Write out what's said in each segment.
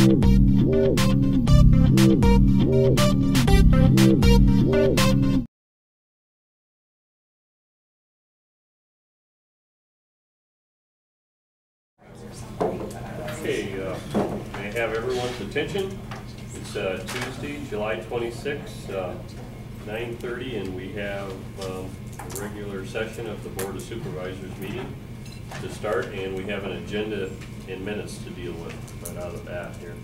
Okay, may I have everyone's attention? It's Tuesday, July 26th, 9:30, and we have a regular session of the Board of Supervisors meeting to start, and we have an agenda and minutes to deal with right out of the bat here.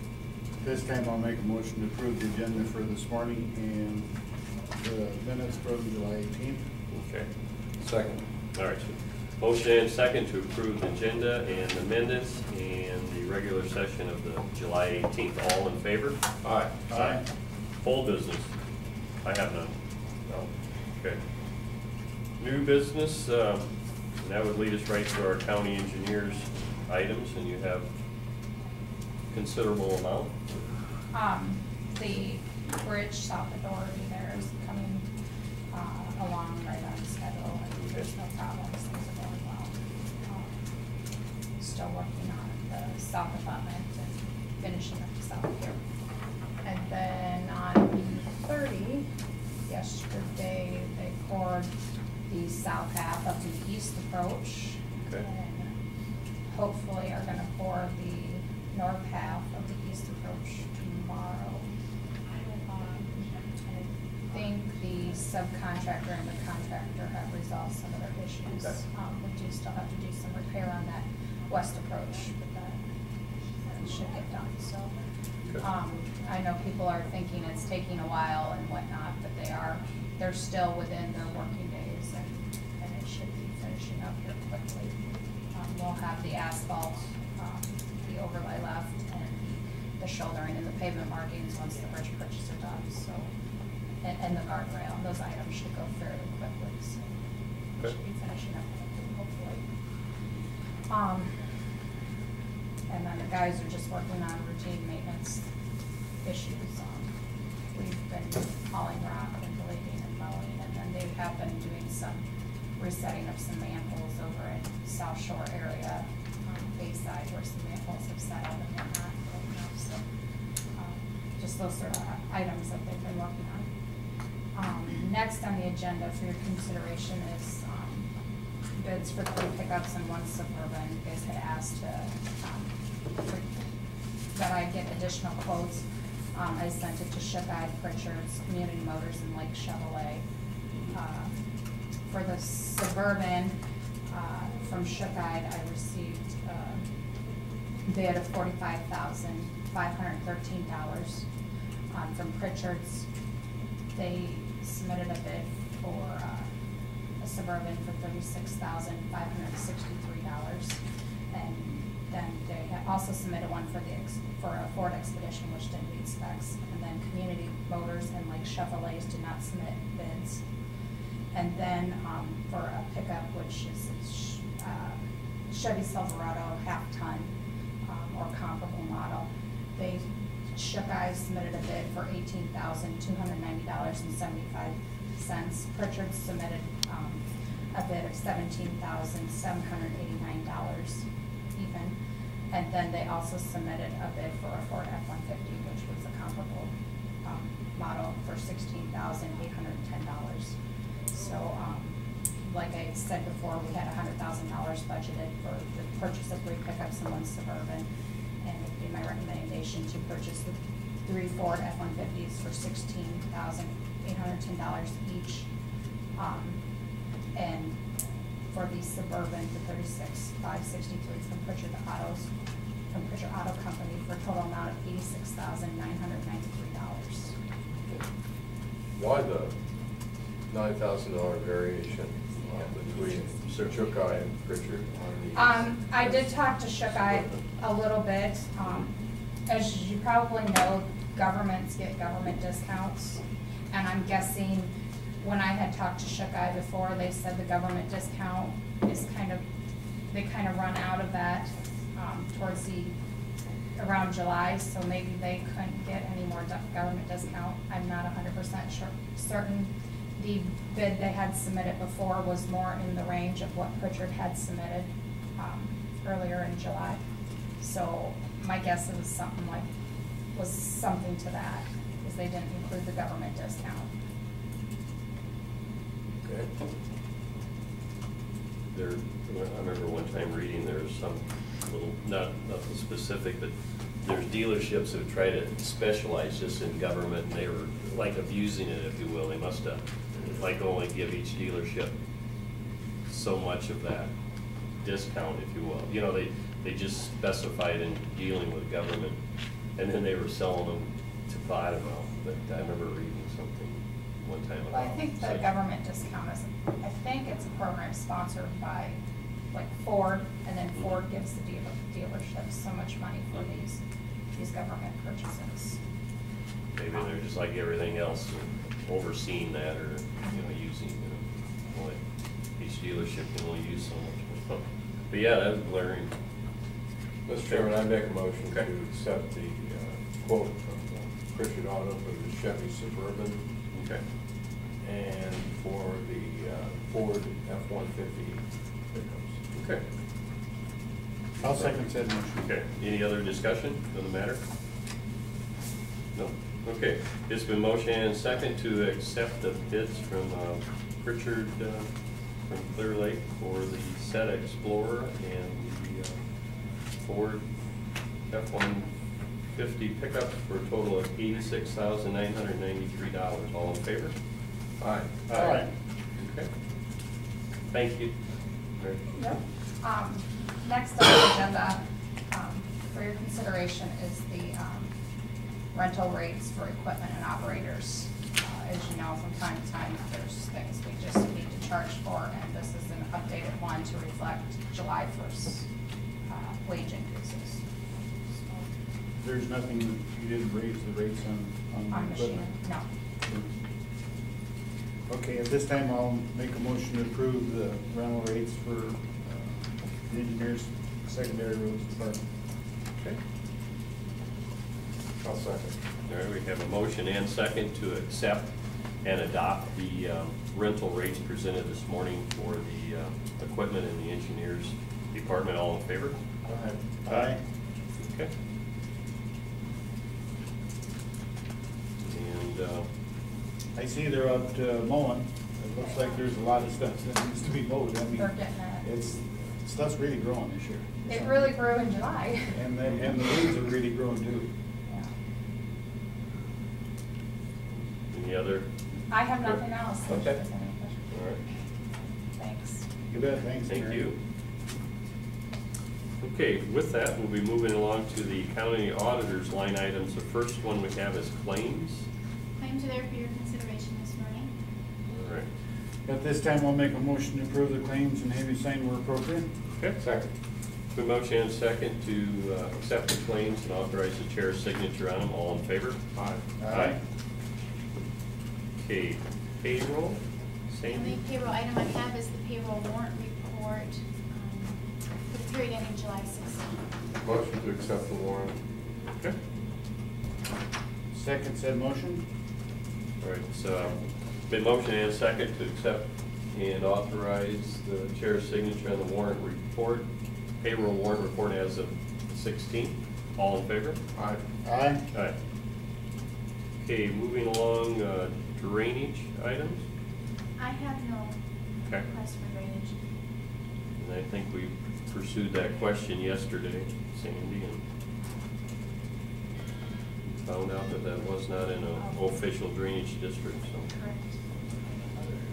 This time I'll make a motion to approve the agenda for this morning and the minutes from July 18th. Okay. Second. All right. So motion and second to approve the agenda and the minutes and the regular session of the July 18th. All in favor? Aye. Aye. Full business. I have none. No. Okay. New business. That would lead us right to our county engineers items, and you have considerable amount. The bridge south of Doherty there is coming along right on schedule, and there's no problems. Things are going well. Still working on the south abutment and finishing up the south here. And then on 30, yesterday they poured the south half of the east approach. Okay. And hopefully are going to pour the north half of the east approach tomorrow. I think the subcontractor and the contractor have resolved some of their issues. Okay. We do still have to do some repair on that west approach, but that should get done. So Okay. I know people are thinking it's taking a while and whatnot, but they're still within their working days, and it should be finishing up here quickly. We'll have the asphalt, the overlay left, and the shouldering and the pavement markings once the bridge purchase are done. So, and the guardrail, those items should go fairly quickly. So we should be finishing up hopefully. And then the guys are just working on routine maintenance issues. We've been hauling rock and blading and mowing, and then they have been doing some resetting of some manholes over in South Shore area, Bayside, where some manholes have settled and whatnot. So just those sort of items that they've been working on. Next on the agenda for your consideration is bids for 3 pickups and 1 Suburban. You guys had asked that I get additional quotes. I sent it to Shook-Eyed, Pritchard's, Community Motors, and Lake Chevrolet. For the Suburban, from Shook-Eyed, I received a bid of $45,513. From Pritchard's, they submitted a bid for a Suburban for $36,563, and then they had also submitted one for a Ford Expedition, which didn't meet specs. And then Community Motors and Lake Chevrolets did not submit bids. And then for a pickup, which is Chevy Silverado half-ton or comparable model, Shook-Eyed submitted a bid for $18,290.75. Pritchard submitted a bid of $17,789 even. And then they also submitted a bid for a Ford F-150, which was a comparable model, for $16,810. So, like I said before, we had $100,000 budgeted for the purchase of 3 pickups and 1 Suburban, and it would be my recommendation to purchase the 3 Ford F-150s for $16,810 each, and for the Suburban for $36,563 from Pritchard Auto Company, for a total amount of $86,993. Why the $9,000 variation between Shook-Eyed and Pritchard on these? I did talk to Shook-Eyed a little bit. As you probably know, governments get government discounts, and I'm guessing when I had talked to Shook-Eyed before, they said the government discount is they kind of run out of that towards around July, so maybe they couldn't get any more government discount. I'm not 100% certain. The bid they had submitted before was more in the range of what Pritchard had submitted earlier in July. So my guess is something like was something to that, because they didn't include the government discount. Okay. I remember one time reading, there's some little, nothing specific, but there's dealerships who try to specialize just in government, and they were like abusing it, if you will. They must have, like, only give each dealership so much of that discount, if you will. You know, they just specified in dealing with government, and then they were selling them to, I don't know, but I remember reading something one time Well, I about think the such- government discount is, I think it's a program sponsored by, like, Ford, and then Ford gives the dealerships so much money for these government purchases. Maybe they're just like everything else, overseeing that, or, using, only each dealership can only use so much. But yeah, that was glaring. Mr. Chairman, I make a motion Okay. to accept the quote from Pritchard Auto for the Chevy Suburban Okay. and for the Ford F-150 pickups. Okay. I'll second said motion. Okay, any other discussion on the matter? No? Okay, it's been motion and second to accept the bids from Pritchard from Clear Lake for the Seta Explorer and the Ford F-150 pickups for a total of $86,993. All in favor? Aye. Aye. Okay. Thank you. Yep. Next on the agenda, for your consideration is the rental rates for equipment and operators. As you know, from time to time, there's things we just need to charge for, and this is an updated one to reflect July 1st wage increases. There's nothing, you didn't raise the rates on On the machine, equipment? no. Okay, at this time, I'll make a motion to approve the rental rates for the engineers, secondary roads department. Okay. I'll second. All right, we have a motion and second to accept and adopt the rental rates presented this morning for the equipment in the engineers department. All in favor? Aye. Okay. And, I see they're out mowing. It looks like there's a lot of stuff that needs to be mowed. I mean, They're getting it. stuff's really growing this year. It really grew in July. And the weeds are really growing too. Yeah. any other? I have nothing else. Okay. If there's any questions. All right. Thanks. You bet, thanks. Thank Mary. you. Okay, with that, we'll be moving along to the county auditor's line items. The first one we have is claims. Claims are there for your consideration this morning. All right. At this time, I'll make a motion to approve the claims and have you sign where appropriate. Okay. Second. The motion and second to accept the claims and authorize the chair's signature on them. All in favor? Aye. Aye. Okay, payroll. The only Sandy? payroll item I have is the payroll warrant report for the period ending July 16th. Motion to accept the warrant. Okay. Second said motion. All right, so been motion and second to accept and authorize the chair's signature on the warrant report, payroll warrant report as of 16th. All in favor? Aye. Aye. Aye. Okay, moving along, drainage items. I have no Okay. request for drainage. And I think we pursued that question yesterday, Sandy, and found out that that was not in an official drainage district, so. Correct.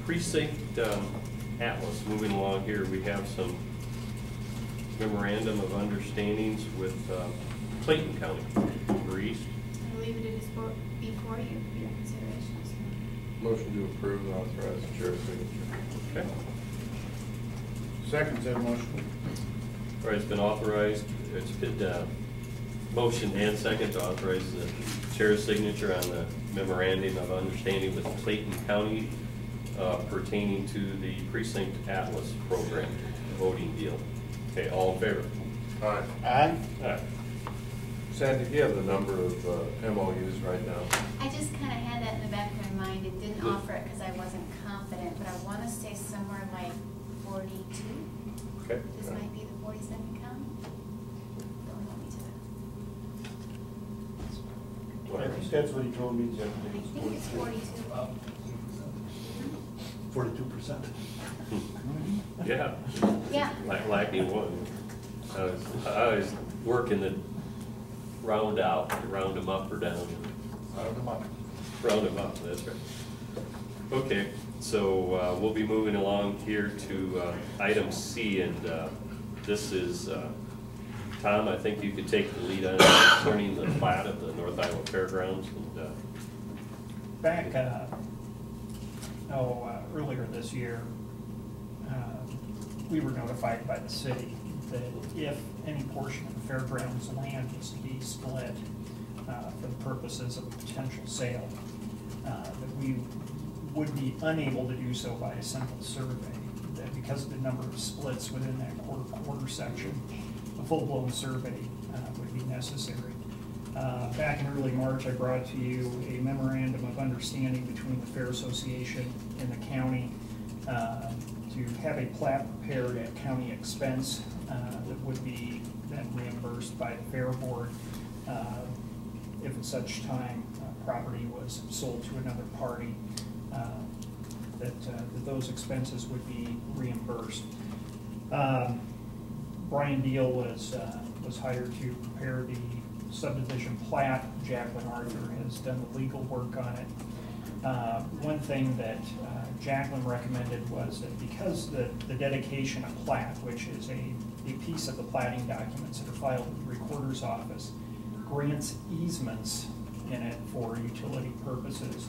Precinct Atlas, moving along here, we have some memorandum of understandings with Clayton County, over east. I believe it is before you for your consideration this morning. Motion to approve and authorize the chair's signature. Okay. Second said motion. All right, it's been authorized, it's been motion and second to authorize the chair's signature on the memorandum of understanding with Clayton County pertaining to the Precinct Atlas program, voting deal. Okay, all in favor? Aye. Aye. Aye. Sandy, do you have the number of MOUs right now? I just kind of had that in the back of my mind. It didn't offer it because I wasn't confident, but I want to say somewhere like 42. Okay. This might be the 42nd county. Don't hold me to that. I think that's what he told me, Jeff. I think it's 42. 42%. Yeah. Yeah. Lacking one. I was working the round out, round them up or down. Round them up. Round them up, that's right. Okay, so we'll be moving along here to item C, and this is, Tom, I think you could take the lead on it concerning the plat of the North Iowa Fairgrounds. And, Back, earlier this year, we were notified by the city that if any portion of the fairgrounds land was to be split for the purposes of a potential sale, that we would be unable to do so by a simple survey, that because of the number of splits within that quarter section, a full-blown survey would be necessary. Back in early March, I brought to you a memorandum of understanding between the Fair Association and the county to have a plat prepared at county expense that would be then reimbursed by the Fair Board if at such time property was sold to another party, that those expenses would be reimbursed. Brian Deal was hired to prepare the subdivision plat. Jacqueline Arthur has done the legal work on it. One thing that Jacqueline recommended was that because the dedication of plat, which is a piece of the platting documents that are filed with the recorder's office, grants easements in it for utility purposes,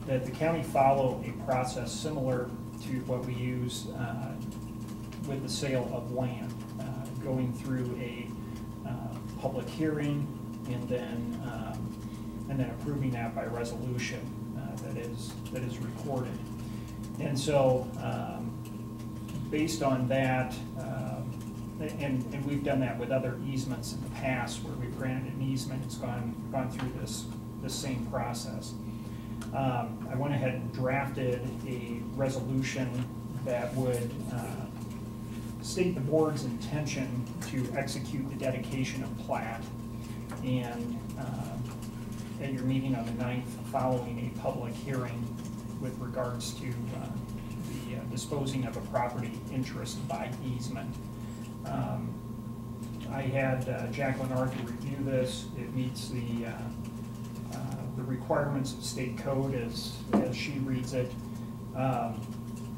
that the county follow a process similar to what we use with the sale of land, going through a public hearing and then approving that by resolution that is recorded. And so, based on that, and we've done that with other easements in the past where we've granted an easement, it's gone through this same process. I went ahead and drafted a resolution that would state the board's intention to execute the dedication of plat, and at your meeting on the 9th, following a public hearing with regards to the disposing of a property interest by easement. I had Jacqueline Arthur review this. It meets the requirements of state code as she reads it.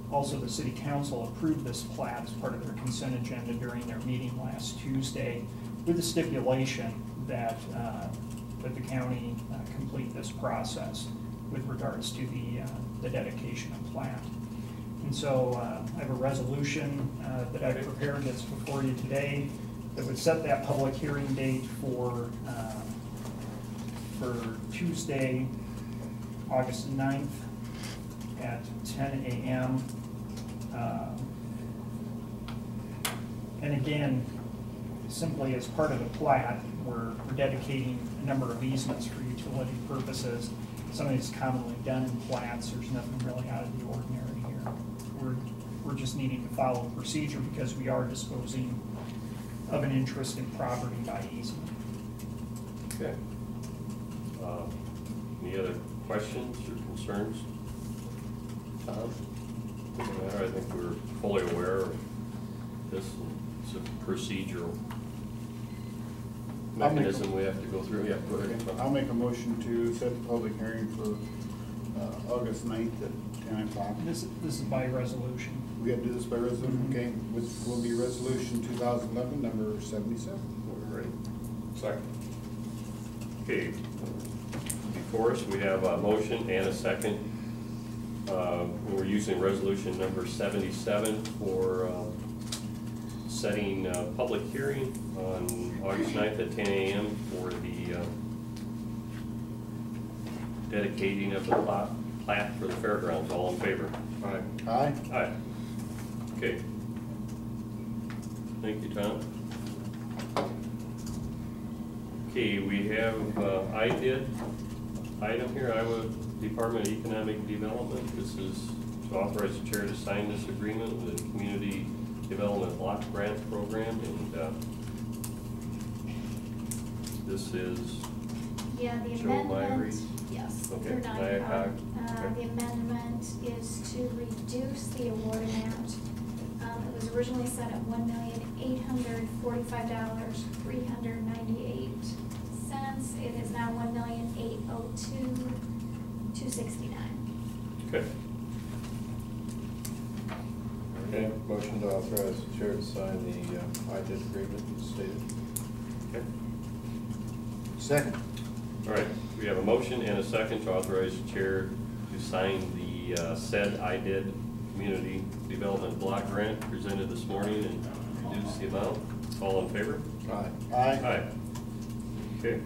Also, the city council approved this plat as part of their consent agenda during their meeting last Tuesday, with the stipulation that the county complete this process with regards to the dedication of plat. And so I have a resolution that I prepared that's before you today that would set that public hearing date for Tuesday, August 9th at 10 a.m. And again, simply as part of the plat, we're dedicating a number of easements for utility purposes. Something that's commonly done in plats. There's nothing really out of the ordinary here. We're just needing to follow the procedure because we are disposing of an interest in property by easement. Okay. Any other questions or concerns? Tom? I think we're fully aware of this. It's a procedural mechanism we have to go through. Yeah, go ahead. I'll make a motion to set the public hearing for August 9th at 10 o'clock. This is by resolution. We have to do this by resolution, Mhm. okay, which will be resolution 2011, number 77. All right. Second. Okay. Before us, we have a motion and a second. We're using resolution number 77 for setting a public hearing on August 9th at 10 a.m. for the dedicating of the plat for the fairgrounds. All in favor? Aye. Aye. Aye. Okay. Thank you, Tom. Okay, we have item here, Iowa Department of Economic Development. This is to authorize the chair to sign this agreement with the Community Development Block Grant Program, and this is Yeah, the Joe Myrie. amendment, yes, Okay, they're Nyakog. Okay. The amendment is to reduce the award amount. It was originally set at $1,845,398. It is now $1,802,269. Okay. Okay, motion to authorize the chair to sign the IDID agreement as stated. Okay. Second. All right, we have a motion and a second to authorize the chair to sign the said IDID Community Development Block Grant presented this morning and reduce the amount. All in favor? Aye. Aye. Okay.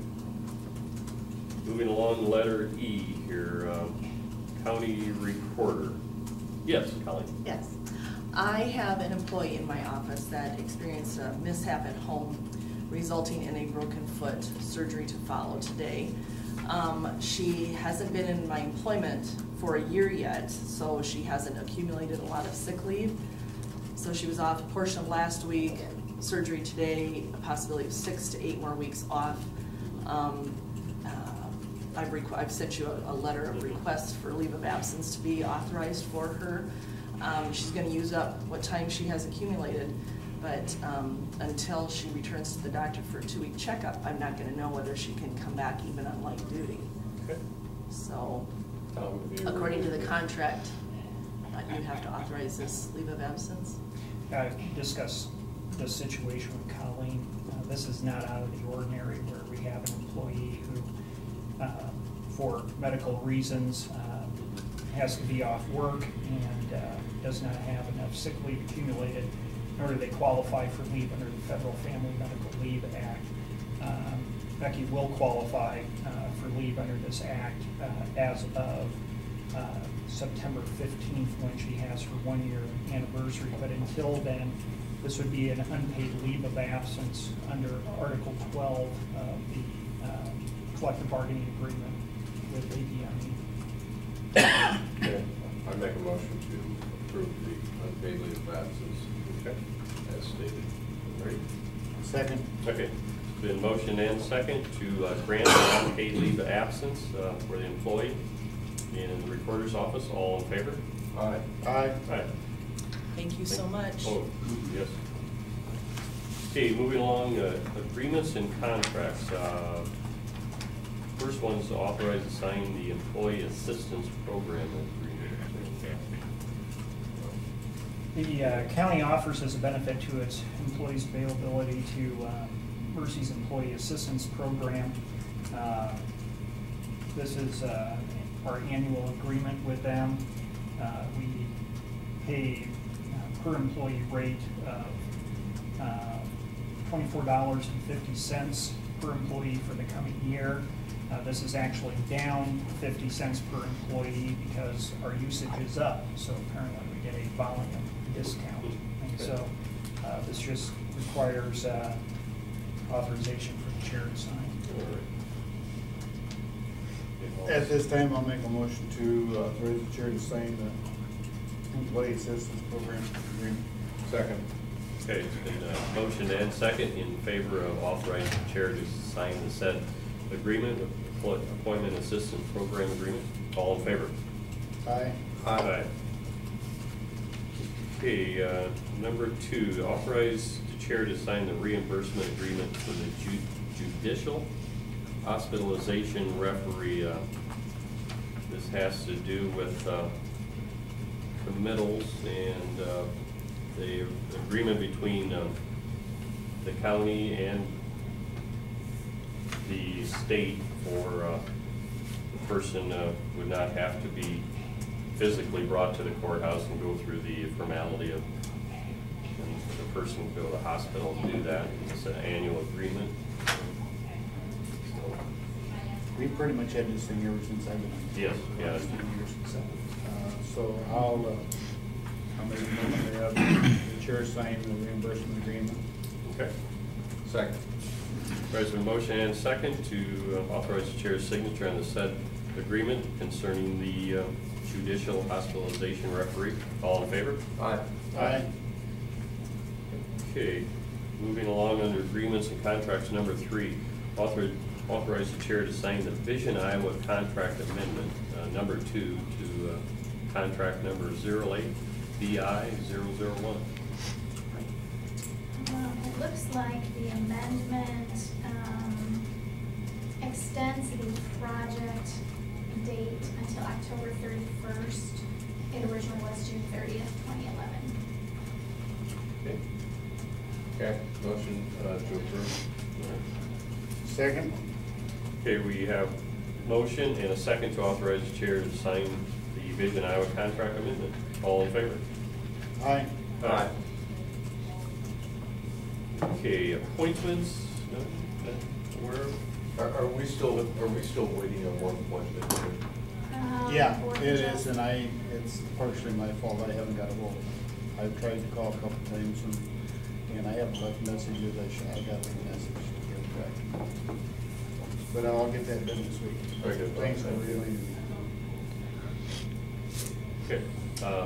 Moving along, letter E here, county recorder. Yes, Colleen? Yes. I have an employee in my office that experienced a mishap at home resulting in a broken foot, surgery to follow today. She hasn't been in my employment for a year yet, so she hasn't accumulated a lot of sick leave. So she was off a portion of last week, surgery today, a possibility of 6 to 8 more weeks off. I've sent you a letter of request for leave of absence to be authorized for her. She's going to use up what time she has accumulated, but until she returns to the doctor for a 2-week checkup, I'm not going to know whether she can come back even on light duty. Okay. So, Have you according to the reviewed it? contract, you have to authorize this leave of absence. I've discussed the situation with Colleen. This is not out of the ordinary where we have an employee who, for medical reasons, has to be off work and does not have enough sick leave accumulated, nor do they qualify for leave under the Federal Family Medical Leave Act. Becky will qualify for leave under this act as of September 15th, when she has her 1-year anniversary. But until then, this would be an unpaid leave of absence under Article 12 of the collective bargaining agreement with ABME. Okay, I make a motion to approve the unpaid leave of absence Okay. as stated. All right. Second. Okay. It's been motion and second to grant an unpaid leave of absence for the employee in the recorder's office. All in favor? Aye. Aye. Aye. Thank you so much. Oh, yes. Okay, moving along, agreements and contracts. First one is to authorize to sign the Employee Assistance Program agreement. The county offers as a benefit to its employees availability to Mercy's Employee Assistance Program. This is our annual agreement with them. We pay per employee rate of $24.50 per employee for the coming year. This is actually down 50 cents per employee because our usage is up, so apparently we get a volume discount. And so this just requires authorization for the chair to sign. At this time, I'll make a motion to authorize the chair to sign the Employee Assistance Program agreement. Second. Okay, it's been motion and second in favor of authorizing the chair to sign the said agreement, appointment assistance program agreement. All in favor? Aye. Aye. Okay, number 2, authorize the chair to sign the reimbursement agreement for the judicial hospitalization referee. This has to do with committals and the agreement between the county and the state for the person would not have to be physically brought to the courthouse and go through the formality of, and the person would go to the hospital and do that. It's an annual agreement. So, We pretty much had this thing ever since I've been on. yes, yeah. So I'll make a motion to have the chair sign the reimbursement agreement. Okay. Second. There's been motion and second to authorize the chair's signature on the said agreement concerning the judicial hospitalization referee. All in favor? Aye. Aye. Okay, moving along under agreements and contracts, number 3, authorize the chair to sign the Vision Iowa contract amendment, number 2 to contract number 08BI001. It looks like the amendment extends the project date until October 31st. It originally was June 30th, 2011. Okay. Okay, motion to approve. Second? Okay, we have motion and a second to authorize the chair to sign the Vision Iowa contract amendment. All in favor? Aye. Aye. Okay, appointments, no, where, Are we still waiting on one appointment? Yeah, Board it is, adjustment. and it's partially my fault, I haven't got a hold of it. I've tried to call a couple times, and I haven't left messages, I got a message to get back. But I'll get that done this week. Very good. Thanks for relaying me. okay,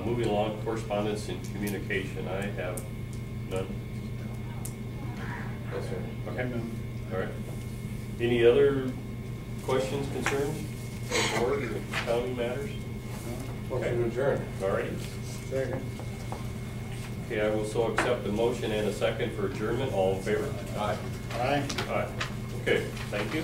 moving along, correspondence and communication, I have none. Yes, sir. Okay, all right. Any other questions, concerns, from the board or county matters? Motion to adjourn. All right. Second. Okay, I will so accept the motion and a second for adjournment. All in favor? Aye. Aye. Aye. Okay, thank you.